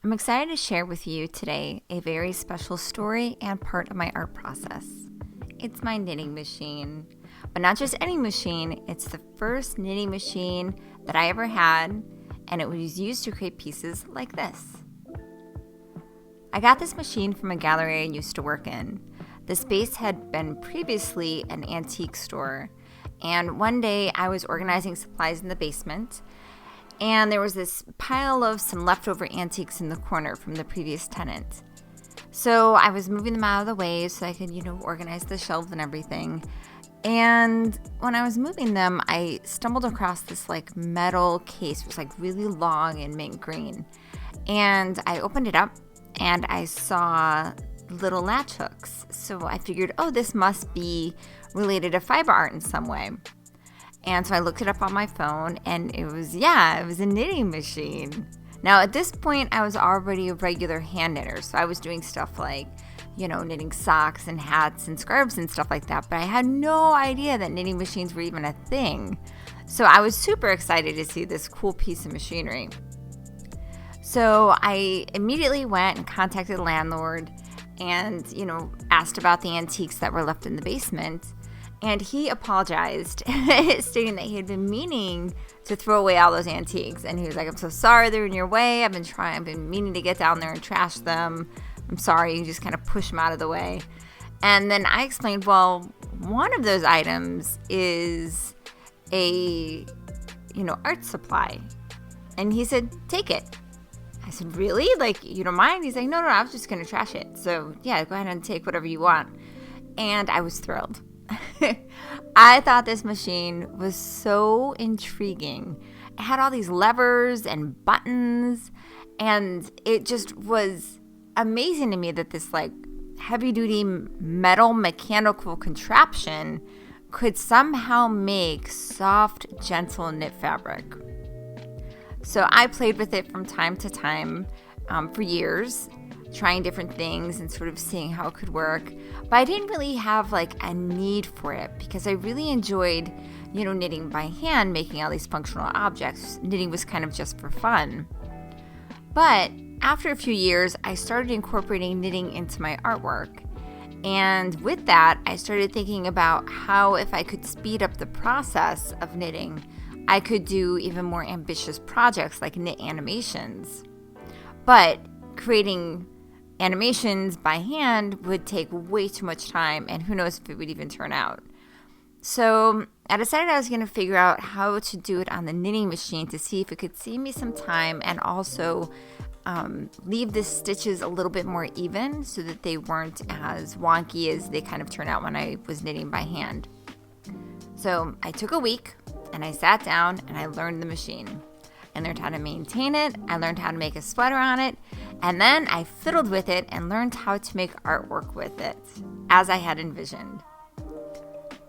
I'm excited to share with you today a very special story and part of my art process. It's my knitting machine, but not just any machine, it's the first knitting machine that I ever had, and it was used to create pieces like this. I got this machine from a gallery I used to work in. The space had been previously an antique store, and one day I was organizing supplies in the basement, and there was this pile of some leftover antiques in the corner from the previous tenant. So I was moving them out of the way so I could, organize the shelves and everything. And when I was moving them, I stumbled across this metal case. It was really long and mint green. And I opened it up and I saw little latch hooks. So I figured, this must be related to fiber art in some way. And so I looked it up on my phone, and it was a knitting machine. Now, at this point, I was already a regular hand knitter, so I was doing stuff like, knitting socks and hats and scarves and stuff like that, but I had no idea that knitting machines were even a thing. So I was super excited to see this cool piece of machinery. So I immediately went and contacted the landlord and, asked about the antiques that were left in the basement. And he apologized, stating that he had been meaning to throw away all those antiques. And he was like, "I'm so sorry they're in your way. I've been meaning to get down there and trash them. I'm sorry." You just kind of push them out of the way. And then I explained, well, one of those items is a, art supply. And he said, "Take it." I said, "Really? You don't mind?" He's like, No, I was just going to trash it. So yeah, go ahead and take whatever you want. And I was thrilled. I thought this machine was so intriguing. It had all these levers and buttons, and it just was amazing to me that this heavy-duty metal mechanical contraption could somehow make soft, gentle knit fabric. So I played with it from time to time for years, trying different things and sort of seeing how it could work. But I didn't really have a need for it because I really enjoyed, knitting by hand, making all these functional objects. Knitting was kind of just for fun. But after a few years, I started incorporating knitting into my artwork. And with that, I started thinking about how if I could speed up the process of knitting, I could do even more ambitious projects like knit animations. But creating animations by hand would take way too much time, and who knows if it would even turn out. So I decided I was going to figure out how to do it on the knitting machine to see if it could save me some time and also leave the stitches a little bit more even so that they weren't as wonky as they kind of turn out when I was knitting by hand. So I took a week and I sat down and I learned the machine. I learned how to maintain it, I learned how to make a sweater on it, and then I fiddled with it and learned how to make artwork with it, as I had envisioned.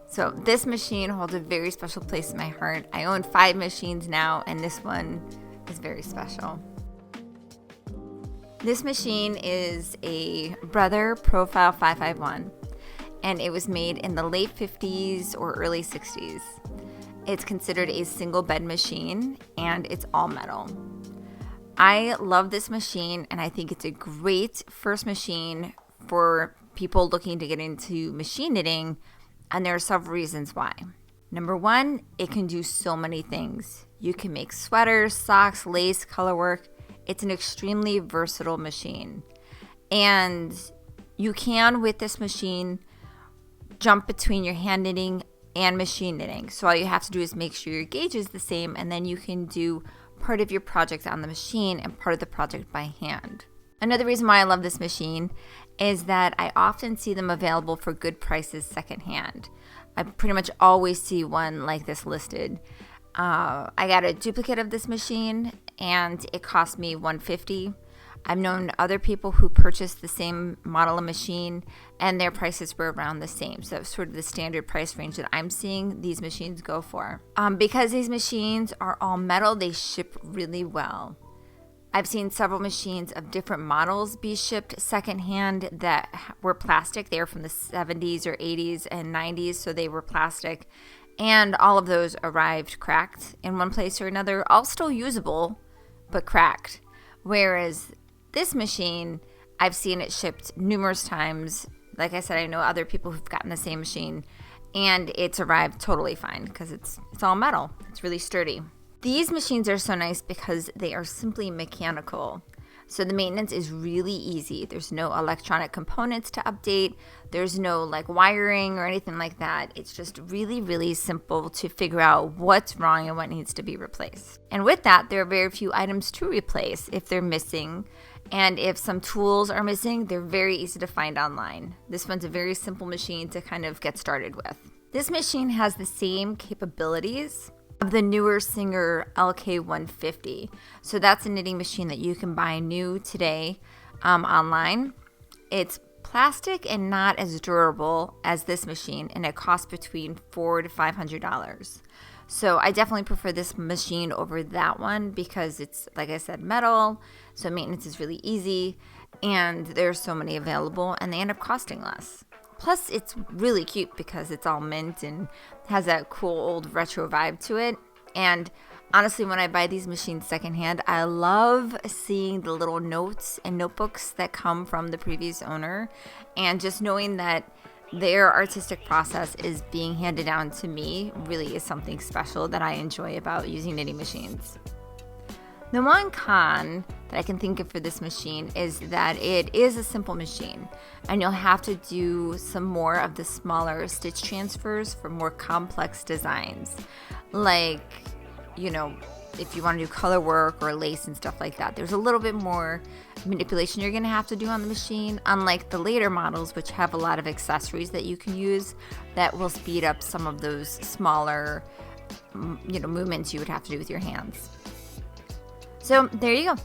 So this machine holds a very special place in my heart. I own 5 machines now, and this one is very special. This machine is a Brother Profile 551, and it was made in the late 50s or early 60s. It's considered a single bed machine, and it's all metal. I love this machine, and I think it's a great first machine for people looking to get into machine knitting, and there are several reasons why. Number one, it can do so many things. You can make sweaters, socks, lace, color work. It's an extremely versatile machine. And you can, with this machine, jump between your hand knitting and machine knitting. So all you have to do is make sure your gauge is the same, and then you can do part of your project on the machine and part of the project by hand. Another reason why I love this machine is that I often see them available for good prices secondhand. I pretty much always see one like this listed. I got a duplicate of this machine and it cost me $150. I've known other people who purchased the same model of machine and their prices were around the same. So it's sort of the standard price range that I'm seeing these machines go for. Because these machines are all metal, they ship really well. I've seen several machines of different models be shipped secondhand that were plastic. They were from the 70s or 80s and 90s, so they were plastic. And all of those arrived cracked in one place or another, all still usable, but cracked. Whereas This machine, I've seen it shipped numerous times. Like I said, I know other people who've gotten the same machine, and it's arrived totally fine because it's all metal. It's really sturdy. These machines are so nice because they are simply mechanical. So the maintenance is really easy. There's no electronic components to update. There's no like wiring or anything like that. It's just really, really simple to figure out what's wrong and what needs to be replaced. And with that, there are very few items to replace if they're missing. And if some tools are missing, they're very easy to find online. This one's a very simple machine to kind of get started with. This machine has the same capabilities of the newer Singer LK150. So that's a knitting machine that you can buy new today online. It's plastic and not as durable as this machine, and it costs between $400 to $500. So I definitely prefer this machine over that one because it's, like I said, metal, so maintenance is really easy, and there's so many available, and they end up costing less. Plus, it's really cute because it's all mint and has that cool old retro vibe to it. And honestly, when I buy these machines secondhand, I love seeing the little notes and notebooks that come from the previous owner, and just knowing that their artistic process is being handed down to me really is something special that I enjoy about using knitting machines. The one con that I can think of for this machine is that it is a simple machine, and you'll have to do some more of the smaller stitch transfers for more complex designs. Like, if you want to do color work or lace and stuff like that, there's a little bit more manipulation you're going to have to do on the machine, unlike the later models, which have a lot of accessories that you can use that will speed up some of those smaller, movements you would have to do with your hands. So there you go.